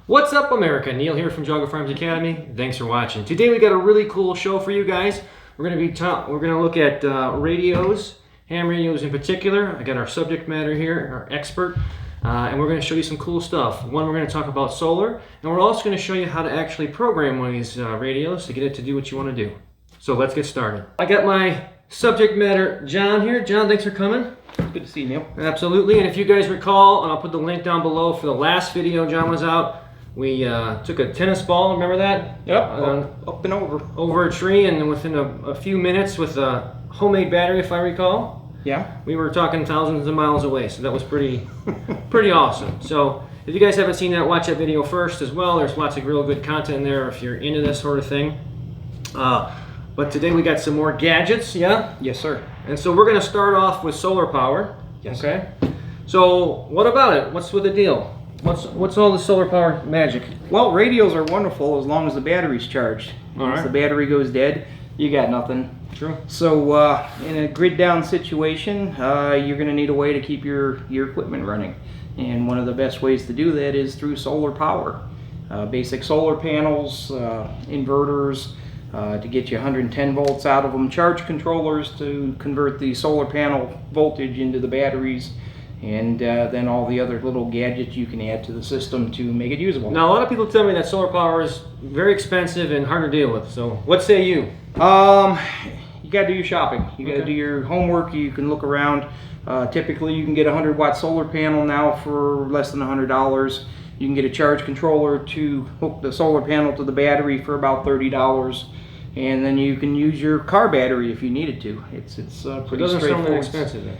What's up, America? Neil here from Geauga Firearms Academy. Thanks for watching. Today we got a really cool show for you guys. We're going to look at radios, ham radios in particular. I got our subject matter here, our expert, and we're going to show you some cool stuff. One, we're going to talk about solar, and we're also going to show you how to actually program one of these radios to get it to do what you want to do. So let's get started. I got my subject matter John here. John, thanks for coming. Good to see you, Neil. Absolutely, and if you guys recall, and I'll put the link down below for the last video John was out, we took a tennis ball, remember that? Yep, up and over a tree, and within a few minutes with a homemade battery, if I recall. Yeah. We were talking thousands of miles away, so that was pretty awesome. So if you guys haven't seen that, watch that video first as well. There's lots of real good content in there if you're into this sort of thing. But today we got some more gadgets, yeah? Yes, sir. And so we're going to start off with solar power. Yes. Okay. So what about it? What's with the deal? What's all the solar power magic? Well, radios are wonderful as long as the battery's charged. All Once right. the battery goes dead, you got nothing. True. So in a grid down situation, you're going to need a way to keep your equipment running. And one of the best ways to do that is through solar power. Basic solar panels, inverters, to get you 110 volts out of them, charge controllers to convert the solar panel voltage into the batteries, and then all the other little gadgets you can add to the system to make it usable. Now, a lot of people tell me that solar power is very expensive and hard to deal with. So what say you? You got to do your shopping. You got to Okay. do your homework. You can look around. Typically, you can get a 100-watt solar panel now for less than $100. You can get a charge controller to hook the solar panel to the battery for about $30. And then you can use your car battery if you needed to. It's pretty It doesn't sound that straightforward. expensive then.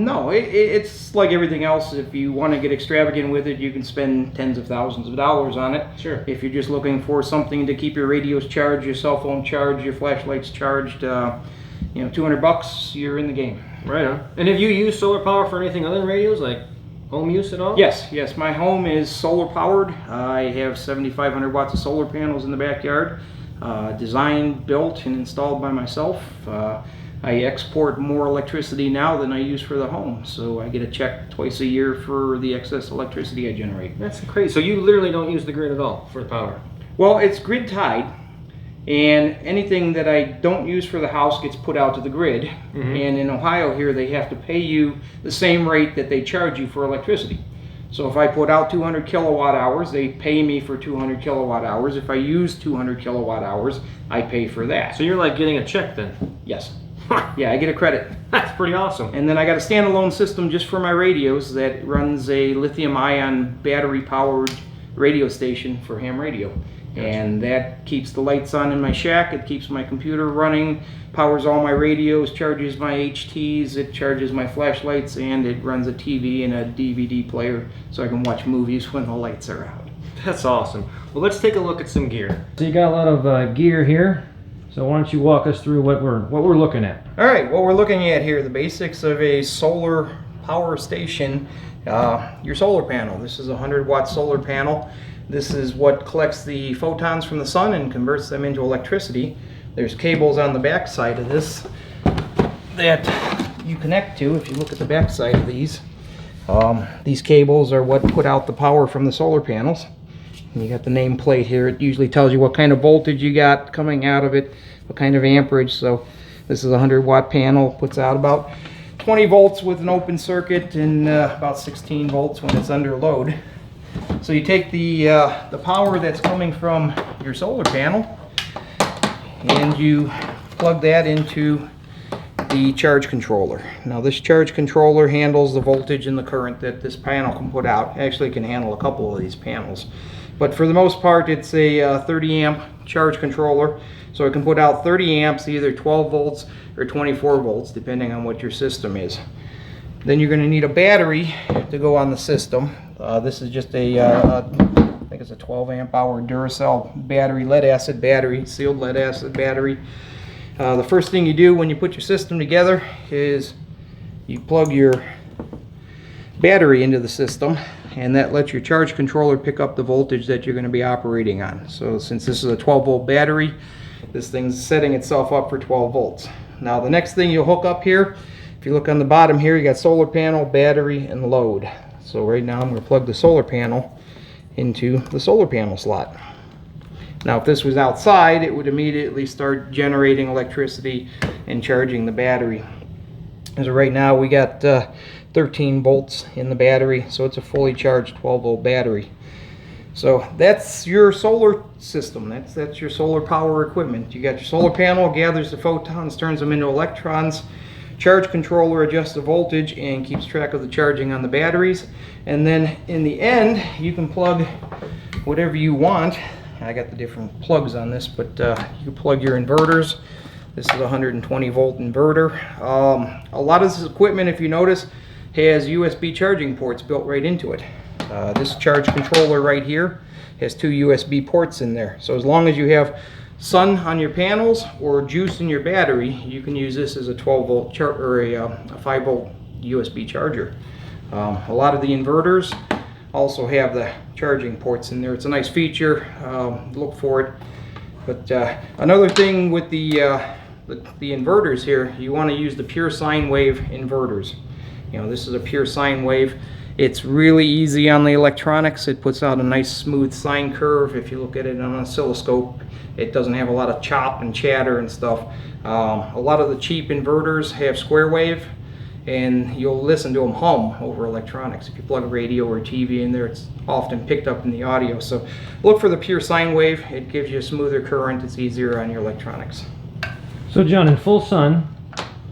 No, it's like everything else. If you want to get extravagant with it, you can spend tens of thousands of dollars on it. Sure. If you're just looking for something to keep your radios charged, your cell phone charged, your flashlights charged, $200, you're in the game. Right on. And have you used solar power for anything other than radios, like home use at all? Yes. My home is solar powered. I have 7,500 watts of solar panels in the backyard. Designed, built, and installed by myself. I export more electricity now than I use for the home, so I get a check twice a year for the excess electricity I generate. That's crazy. So you literally don't use the grid at all for power? Well, it's grid tied, and anything that I don't use for the house gets put out to the grid. Mm-hmm. And in Ohio here, they have to pay you the same rate that they charge you for electricity. So if I put out 200 kilowatt hours, they pay me for 200 kilowatt hours. If I use 200 kilowatt hours, I pay for that. So you're like getting a check then? Yes. Yeah, I get a credit. That's pretty awesome. And then I got a standalone system just for my radios that runs a lithium-ion battery-powered radio station for ham radio. Gotcha. And that keeps the lights on in my shack, it keeps my computer running, powers all my radios, charges my HTs, it charges my flashlights, and it runs a TV and a DVD player so I can watch movies when the lights are out. That's awesome. Well, let's take a look at some gear. So you got a lot of gear here. So why don't you walk us through what we're looking at? All right, what we're looking at here, the basics of a solar power station. Your solar panel. This is a 100-watt solar panel. This is what collects the photons from the sun and converts them into electricity. There's cables on the back side of this that you connect to. If you look at the back side of these cables are what put out the power from the solar panels. And you got the name plate here. It usually tells you what kind of voltage you got coming out of it, what kind of amperage. So this is a 100-watt panel, puts out about 20 volts with an open circuit and about 16 volts when it's under load. So you take the power that's coming from your solar panel and you plug that into the charge controller. Now this charge controller handles the voltage and the current that this panel can put out. Actually, it can handle a couple of these panels. But for the most part, it's a 30 amp charge controller. So it can put out 30 amps, either 12 volts or 24 volts, depending on what your system is. Then you're going to need a battery to go on the system. This is just I think it's a 12 amp hour Duracell battery, lead acid battery, sealed lead acid battery. The first thing you do when you put your system together is you plug your battery into the system, and that lets your charge controller pick up the voltage that you're going to be operating on. So since this is a 12 volt battery, this thing's setting itself up for 12 volts. Now the next thing you'll hook up here, if you look on the bottom here, you got solar panel, battery, and load. So right now I'm going to plug the solar panel into the solar panel slot. Now if this was outside, it would immediately start generating electricity and charging the battery. As of right now, we got 13 volts in the battery, so it's a fully charged 12-volt battery. So that's your solar system. That's your solar power equipment. You got your solar panel, gathers the photons, turns them into electrons. Charge controller adjusts the voltage and keeps track of the charging on the batteries. And then in the end, you can plug whatever you want. I got the different plugs on this, but you plug your inverters. This is a 120 volt inverter. A lot of this equipment, if you notice, has USB charging ports built right into it. This charge controller right here has 2 USB ports in there. So as long as you have sun on your panels or juice in your battery, you can use this as a 12 volt or a 5 volt USB charger. A lot of the inverters also have the charging ports in there. It's a nice feature. Look for it. But another thing with the inverters here, you want to use the pure sine wave inverters. You know, this is a pure sine wave. It's really easy on the electronics. It puts out a nice smooth sine curve. If you look at it on an oscilloscope, it doesn't have a lot of chop and chatter and stuff. A lot of the cheap inverters have square wave, and you'll listen to them hum over electronics. If you plug a radio or a TV in there, it's often picked up in the audio. So look for the pure sine wave. It gives you a smoother current. It's easier on your electronics. So John, in full sun,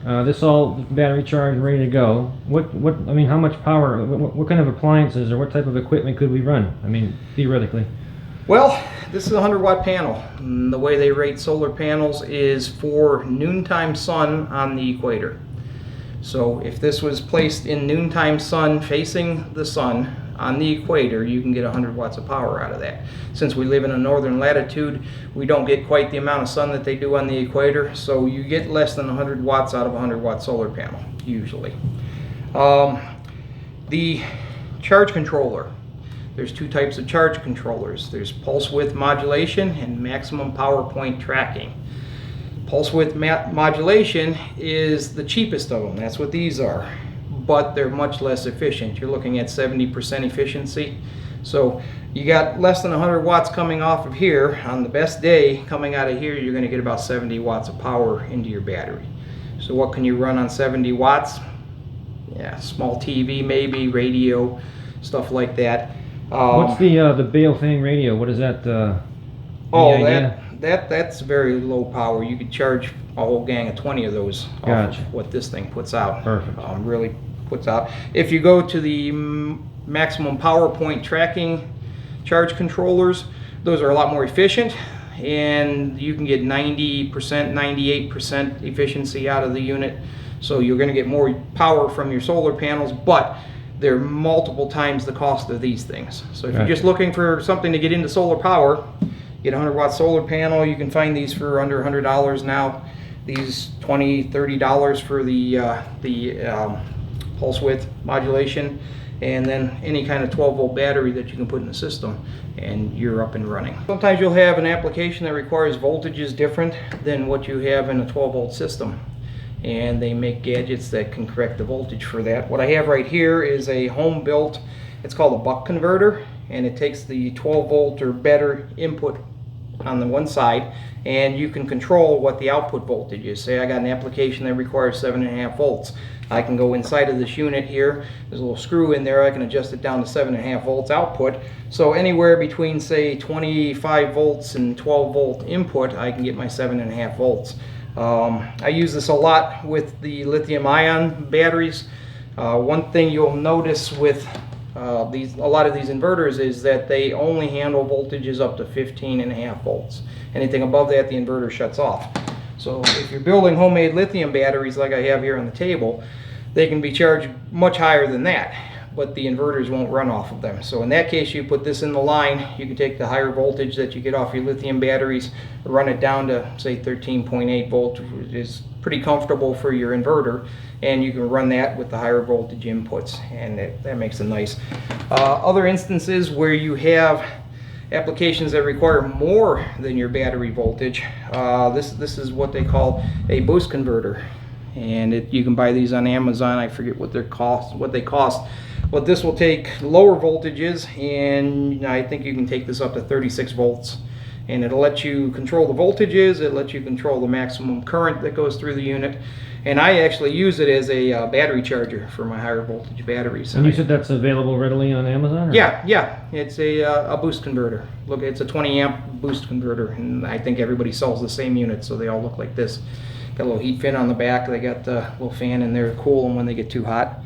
this all battery charged, ready to go. I mean, how much power? What kind of appliances or what type of equipment could we run? I mean, theoretically. Well, this is a 100-watt panel. And the way they rate solar panels is for noontime sun on the equator. So if this was placed in noontime sun facing the sun on the equator, you can get 100 watts of power out of that. Since we live in a northern latitude, we don't get quite the amount of sun that they do on the equator, so you get less than 100 watts out of a 100-watt solar panel, usually. The charge controller. There's 2 types of charge controllers. There's pulse width modulation and maximum power point tracking. Pulse width modulation is the cheapest of them. That's what these are. But they're much less efficient. You're looking at 70% efficiency. So you got less than 100 watts coming off of here. On the best day, coming out of here, you're going to get about 70 watts of power into your battery. So what can you run on 70 watts? Yeah, small TV maybe, radio, stuff like that. What's the Baofeng radio? What is that? That's very low power. You could charge a whole gang of 20 of those off of what this thing puts out. Perfect. Really puts out. If you go to the maximum power point tracking charge controllers, those are a lot more efficient, and you can get 90%, 98% efficiency out of the unit. So you're going to get more power from your solar panels, but they're multiple times the cost of these things. So if you're just looking for something to get into solar power, get a 100-watt solar panel. You can find these for under $100 now. These $20, $30 for the pulse width modulation, and then any kind of 12-volt battery that you can put in the system, and you're up and running. Sometimes you'll have an application that requires voltages different than what you have in a 12-volt system, and they make gadgets that can correct the voltage for that. What I have right here is a home-built, it's called a buck converter, and it takes the 12-volt or better input on the one side, and you can control what the output voltage is. Say I got an application that requires 7.5 volts. I can go inside of this unit here, there's a little screw in there, I can adjust it down to 7.5 volts output. So anywhere between say 25 volts and 12 volt input, I can get my 7.5 volts. I use this a lot with the lithium ion batteries. One thing you'll notice with a lot of these inverters is that they only handle voltages up to 15.5 volts. Anything above that, the inverter shuts off. So if you're building homemade lithium batteries like I have here on the table, they can be charged much higher than that, but the inverters won't run off of them. So in that case, you put this in the line, you can take the higher voltage that you get off your lithium batteries, run it down to say 13.8 volts, which is pretty comfortable for your inverter, and you can run that with the higher voltage inputs, and that makes it nice. Other instances where you have applications that require more than your battery voltage, this is what they call a boost converter, and you can buy these on Amazon. I forget what they cost, But this will take lower voltages, and I think you can take this up to 36 volts. And it'll let you control the voltages, it'll let you control the maximum current that goes through the unit. And I actually use it as a battery charger for my higher voltage batteries. And you said that's available readily on Amazon? Or? Yeah. It's a boost converter. Look, it's a 20 amp boost converter, and I think everybody sells the same unit, so they all look like this. Got a little heat fin on the back. They got a little fan in there to cool them when they get too hot.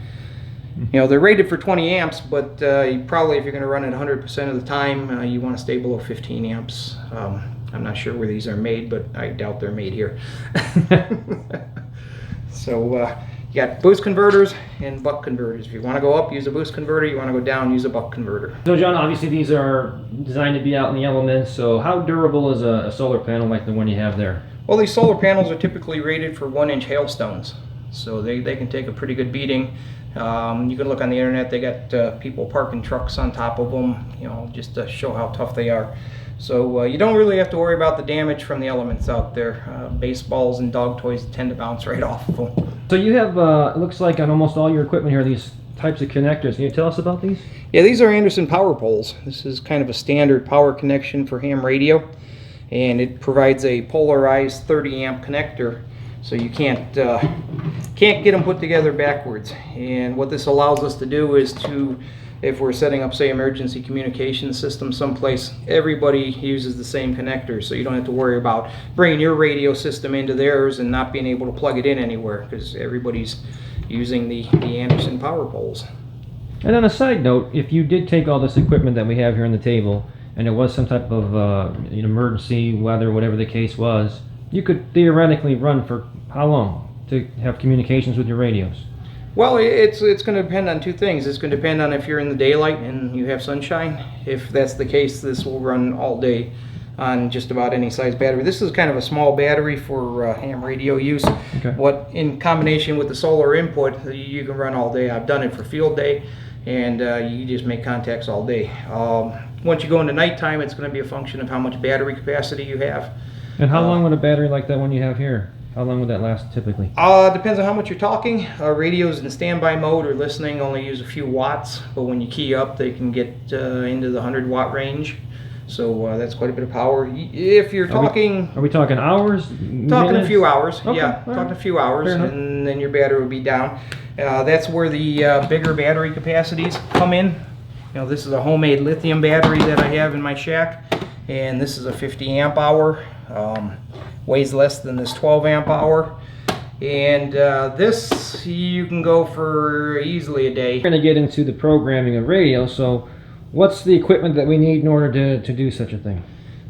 You know, they're rated for 20 amps, but you probably, if you're going to run it 100% of the time, you want to stay below 15 amps. I'm not sure where these are made, but I doubt they're made here. So you got boost converters and buck converters. If you want to go up, use a boost converter. You want to go down, use a buck converter. So John, obviously these are designed to be out in the elements, so how durable is a solar panel like the one you have there? Well, these solar panels are typically rated for 1-inch hailstones, so they can take a pretty good beating. You can look on the internet, they got people parking trucks on top of them, you know, just to show how tough they are. So you don't really have to worry about the damage from the elements out there. Baseballs and dog toys tend to bounce right off of them. So you have, it looks like on almost all your equipment here, these types of connectors. Can you tell us about these? Yeah, these are Anderson power poles. This is kind of a standard power connection for ham radio, and it provides a polarized 30 amp connector. So you can't get them put together backwards. And what this allows us to do is to, if we're setting up, say, emergency communication system someplace, everybody uses the same connector, so you don't have to worry about bringing your radio system into theirs and not being able to plug it in anywhere, because everybody's using the Anderson power poles. And on a side note, if you did take all this equipment that we have here on the table, and it was some type of emergency, weather, whatever the case was, you could theoretically run for how long to have communications with your radios? Well, it's going to depend on two things. It's going to depend on if you're in the daylight and you have sunshine. If that's the case, this will run all day on just about any size battery. This is kind of a small battery for ham radio use. Okay. What, in combination with the solar input, you can run all day. I've done it for field day, and you just make contacts all day. Once you go into nighttime, it's going to be a function of how much battery capacity you have. And how long would a battery like that one you have here, how long would that last typically? Depends on how much you're talking. Radios in standby mode or listening only use a few watts, but when you key up, they can get into the 100-watt range. So that's quite a bit of power. If you're talking... Are we talking hours? Talking minutes? a few hours, Okay, yeah. right. Talking a few hours, and then your battery will be down. That's where the bigger battery capacities come in. You know, this is a homemade lithium battery that I have in my shack, and this is a 50 amp hour. Weighs less than this 12 amp hour, and this you can go for easily a day. We're going to get into the programming of radio, so what's the equipment that we need in order to do such a thing?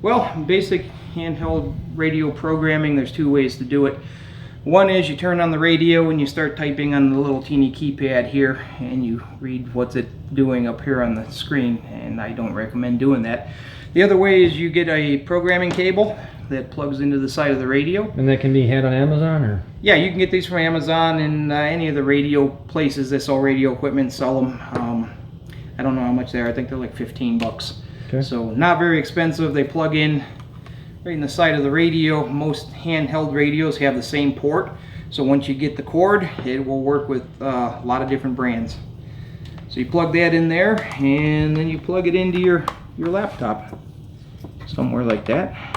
Well, basic handheld radio programming, there's two ways to do it. One is you turn on the radio and you start typing on the little teeny keypad here, and you read what's it doing up here on the screen, and I don't recommend doing that. The other way is you get a programming cable that plugs into the side of the radio. And that can be had on Amazon, or? Yeah, you can get these from Amazon, and any of the radio places that sell radio equipment sell them. I don't know how much they are. I think they're like 15 bucks. Okay. So not very expensive. They plug in right in the side of the radio. Most handheld radios have the same port. So once you get the cord, it will work with a lot of different brands. So you plug that in there, and then you plug it into your laptop. Somewhere like that.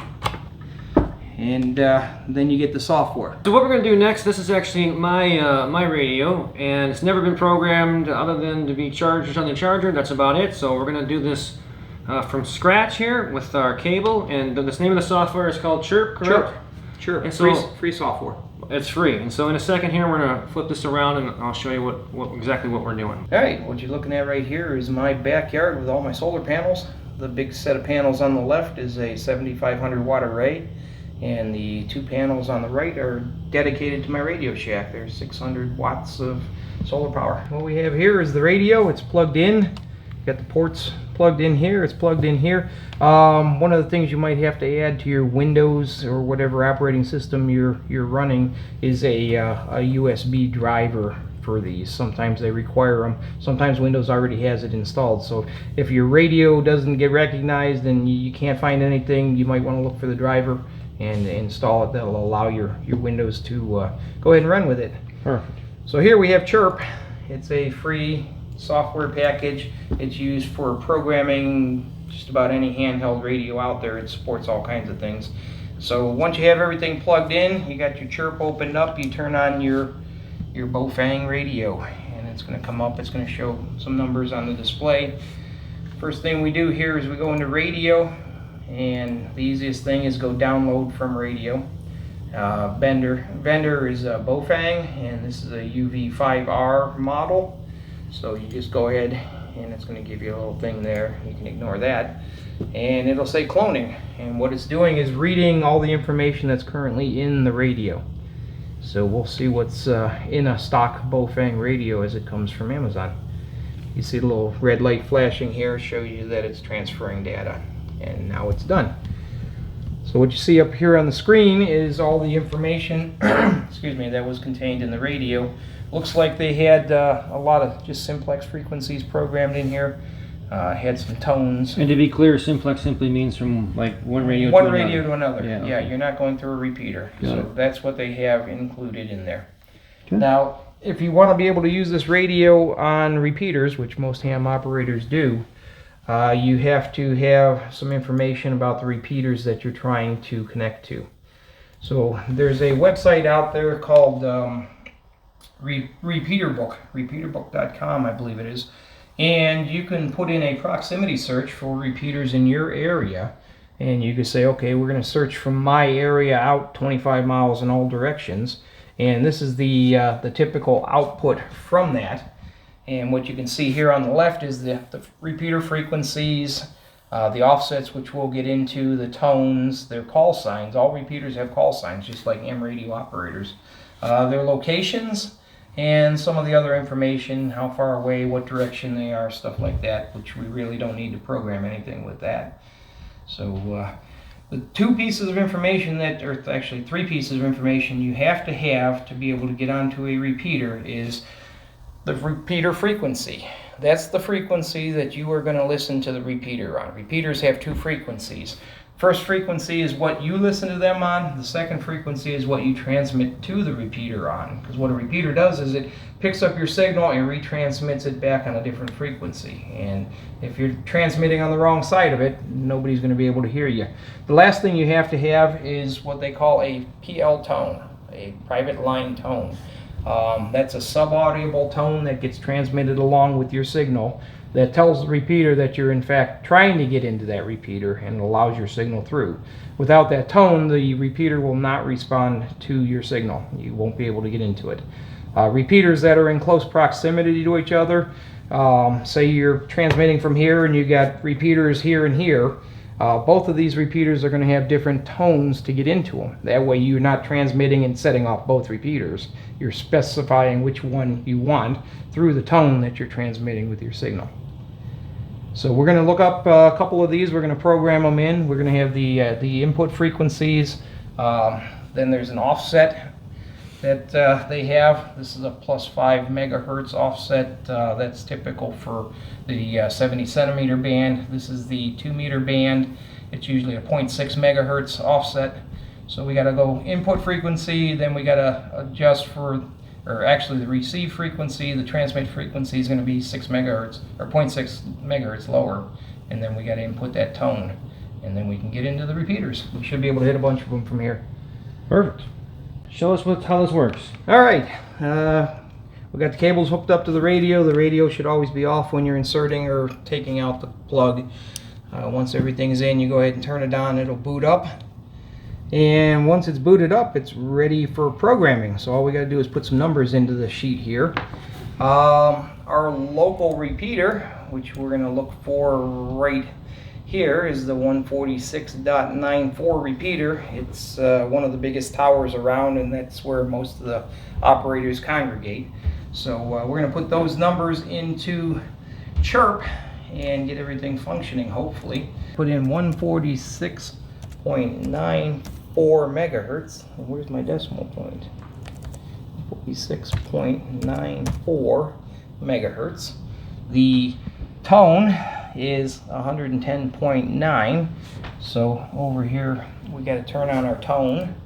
And then you get the software. So what we're going to do next, this is actually my radio, and it's never been programmed other than to be charged on the charger. That's about it. So we're going to do this from scratch here with our cable, and the name of the software is called Chirp, correct? Sure. And so, free software. It's free. And so in a second here, we're going to flip this around, and I'll show you exactly what we're doing. All right, what you're looking at right here is my backyard with all my solar panels. The big set of panels on the left is a 7,500 watt array, and the two panels on the right are dedicated to my Radio Shack. There's 600 watts of solar power. What we have here is the radio. It's plugged in. Got the ports plugged in here. It's plugged in here. One of the things you might have to add to your Windows or whatever operating system you're running is a USB driver for these. Sometimes they require them. Sometimes Windows already has it installed. So if your radio doesn't get recognized and you can't find anything, you might want to look for the driver and install it. That'll allow your Windows to go ahead and run with it. Perfect. So here we have Chirp. It's a free software package. It's used for programming just about any handheld radio out there. It supports all kinds of things. So once you have everything plugged in, you got your chirp opened up, you turn on your Baofeng radio, and it's going to come up. It's going to show some numbers on the display. First thing we do here is we go into radio, and the easiest thing is go download from radio. Vendor is Baofeng, and this is a UV5R model. So you just go ahead, and it's going to give you a little thing there. You can ignore that, and it'll say cloning. And what it's doing is reading all the information that's currently in the radio. So we'll see what's in a stock Baofeng radio as it comes from Amazon. You see the little red light flashing here, shows you that it's transferring data, and now it's done. So what you see up here on the screen is all the information excuse me, that was contained in the radio. Looks like they had a lot of just simplex frequencies programmed in here. Had some tones. And to be clear, simplex simply means from like one radio to another. Yeah, yeah, okay. You're not going through a repeater. Got so it. that's what they have included in there. Okay. Now, if you want to be able to use this radio on repeaters, which most ham operators do, you have to have some information about the repeaters that you're trying to connect to. So there's a website out there called Repeaterbook, repeaterbook.com, I believe it is. And you can put in a proximity search for repeaters in your area, and you can say, okay, we're going to search from my area out 25 miles in all directions, and this is the typical output from that. And what you can see here on the left is the repeater frequencies, the offsets, which we'll get into, the tones, their call signs. All repeaters have call signs, just like ham radio operators. Their locations, and some of the other information, how far away, what direction they are, stuff like that, which we really don't need to program anything with that. So the two pieces of information that, or actually three pieces of information you have to be able to get onto a repeater is the repeater frequency. That's the frequency that you are going to listen to the repeater on. Repeaters have two frequencies. First frequency is what you listen to them on. The second frequency is what you transmit to the repeater on. Because what a repeater does is it picks up your signal and retransmits it back on a different frequency. And if you're transmitting on the wrong side of it, nobody's going to be able to hear you. The last thing you have to have is what they call a PL tone, a private line tone. That's a subaudible tone that gets transmitted along with your signal that tells the repeater that you're in fact trying to get into that repeater and allows your signal through. Without that tone, the repeater will not respond to your signal. You won't be able to get into it. Repeaters that are in close proximity to each other, say you're transmitting from here and you got repeaters here and here, both of these repeaters are going to have different tones to get into them. That way you're not transmitting and setting off both repeaters. You're specifying which one you want through the tone that you're transmitting with your signal. So we're going to look up a couple of these. We're going to program them in. We're going to have the input frequencies. Then there's an offset that they have. This is a +5 megahertz offset. That's typical for the 70 centimeter band. This is the 2 meter band. It's usually a 0.6 megahertz offset. So we got to go input frequency, then we got to adjust for, or actually the receive frequency, the transmit frequency is going to be 6 megahertz or 0.6 megahertz lower, and then we got to input that tone, and then we can get into the repeaters. We should be able to hit a bunch of them from here. Perfect. Show us how this works. All right, we got the cables hooked up to the radio. The radio should always be off when you're inserting or taking out the plug. Once everything's in, you go ahead and turn it on. It'll boot up. And once it's booted up, it's ready for programming. So all we got to do is put some numbers into the sheet here. Our local repeater, which we're going to look for right here, is the 146.94 repeater. It's one of the biggest towers around, and that's where most of the operators congregate. So we're going to put those numbers into chirp and get everything functioning, hopefully. Put in 146.94 megahertz. Where's my decimal point? 46.94 megahertz. The tone is 110.9. So over here we got to turn on our tone.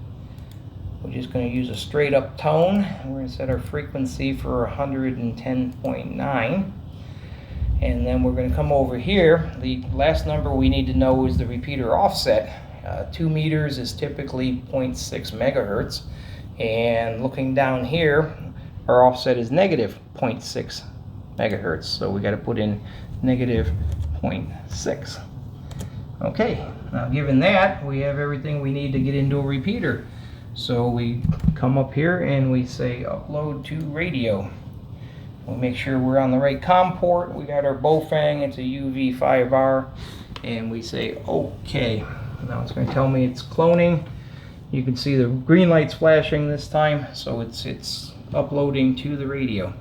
We're just going to use a straight up tone. We're going to set our frequency for 110.9. And then we're going to come over here. The last number we need to know is the repeater offset. 2 meters is typically 0.6 megahertz. And looking down here, our offset is negative 0.6 megahertz. So we got to put in negative 0.6. Okay, now given that, we have everything we need to get into a repeater. So we come up here and we say upload to radio. We'll make sure we're on the right COM port. We got our Baofeng, it's a UV5R, and we say OK. Now it's going to tell me it's cloning. You can see the green light's flashing this time, so it's uploading to the radio.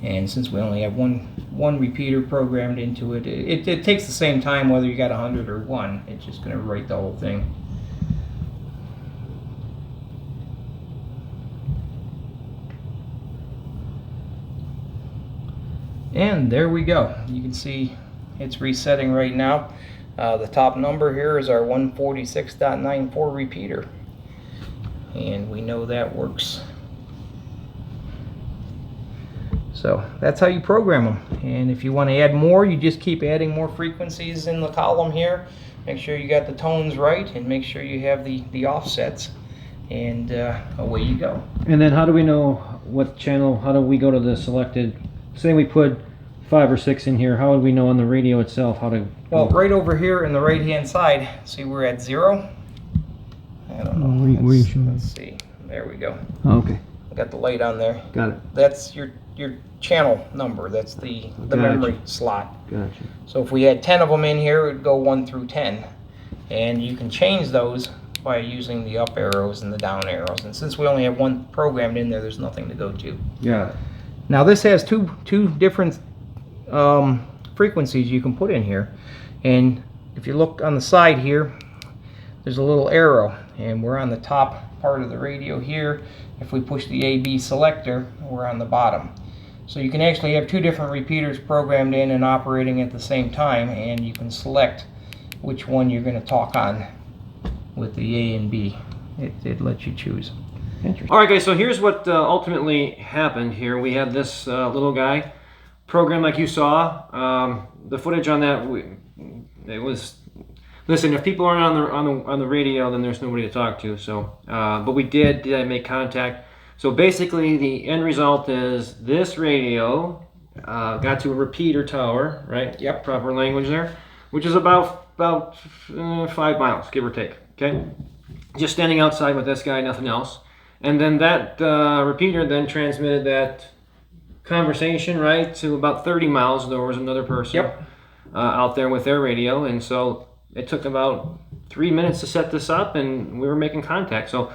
And since we only have one repeater programmed into it, it takes the same time whether you got 100 or 1. It's just going to write the whole thing. And there we go. You can see it's resetting right now. The top number here is our 146.94 repeater. And we know that works. So that's how you program them. And if you want to add more, you just keep adding more frequencies in the column here. Make sure you got the tones right and make sure you have the offsets. And away you go. And then how do we know what channel, how do we go to the selected, say we put 5 or 6 in here, how would we know on the radio itself how to... Well, right over here in the right hand side, see we're at 0? I don't know. Where you showing? Let's see. There we go. Oh, okay. I got the light on there. Got it. That's your channel number. That's the Gotcha. memory slot. Gotcha. So if we had 10 of them in here, it would go 1 through 10. And you can change those by using the up arrows and the down arrows. And since we only have one programmed in there, there's nothing to go to. Got it. Now this has two different frequencies you can put in here. And if you look on the side here, there's a little arrow. And we're on the top part of the radio here. If we push the AB selector, we're on the bottom. So you can actually have 2 different repeaters programmed in and operating at the same time, and you can select which one you're going to talk on with the A and B. It lets you choose. Interesting. All right, guys, so here's what ultimately happened here. We had this little guy programmed like you saw. The footage on that, it was... Listen, if people aren't on the radio, then there's nobody to talk to. So, but we did make contact. So basically, the end result is this radio got to a repeater tower, right? Yep. Proper language there, which is about 5 miles, give or take. Okay, just standing outside with this guy, nothing else. And then that repeater then transmitted that conversation right to about 30 miles. There was another person Yep. Out there with their radio, and so. It took about 3 minutes to set this up, and we were making contact. So,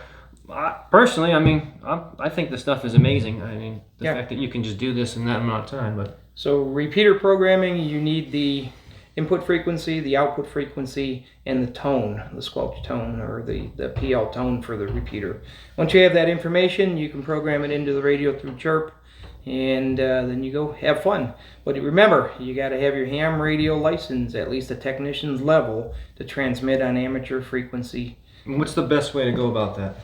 personally, I mean, I think this stuff is amazing. I mean, the fact that you can just do this in that amount of time. But so, repeater programming, you need the input frequency, the output frequency, and the tone, the squelch tone, or the PL tone for the repeater. Once you have that information, you can program it into the radio through Chirp, and then you go have fun. But remember, you got to have your ham radio license, at least a technician's level, to transmit on amateur frequency. And what's the best way to go about that?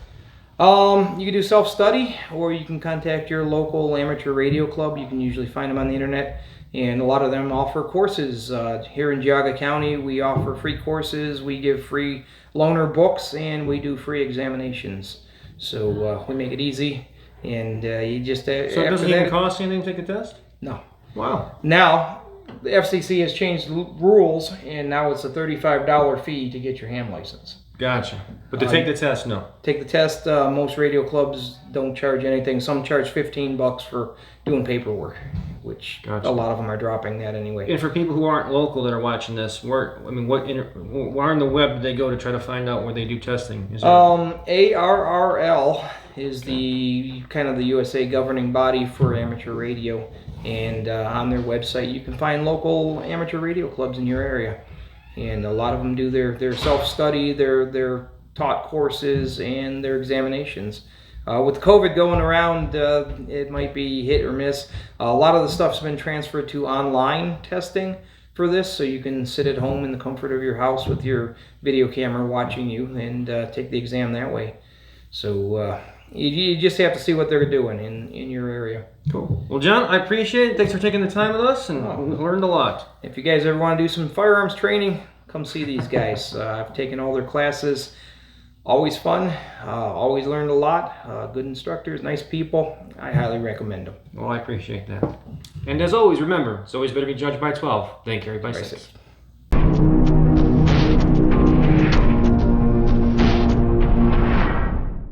You can do self-study, or you can contact your local amateur radio club. You can usually find them on the internet, and a lot of them offer courses. Here in Geauga County, we offer free courses, we give free loaner books, and we do free examinations. So we make it easy. And you just so it doesn't even cost anything to take a test? No. Wow. Now the FCC has changed the rules, and now it's a $35 fee to get your ham license. Gotcha. But to take the test, no. Take the test. Most radio clubs don't charge anything. Some charge $15 for doing paperwork, which a lot of them are dropping that anyway. And for people who aren't local that are watching this, where on the web do they go to try to find out where they do testing? Is ARRL is the kind of the USA governing body for amateur radio, and on their website you can find local amateur radio clubs in your area, and a lot of them do their self-study, their taught courses, and their examinations. With COVID going around, it might be hit or miss. A lot of the stuff's been transferred to online testing for this, so you can sit at home in the comfort of your house with your video camera watching you and take the exam that way. So You just have to see what they're doing in your area. Cool. Well, John, I appreciate it. Thanks for taking the time with us, and we learned a lot. If you guys ever want to do some firearms training, come see these guys. I've taken all their classes. Always fun. Always learned a lot. Good instructors, nice people. I highly recommend them. Well, I appreciate that. And as always, remember, it's always better to be judged by 12 than carried by 6.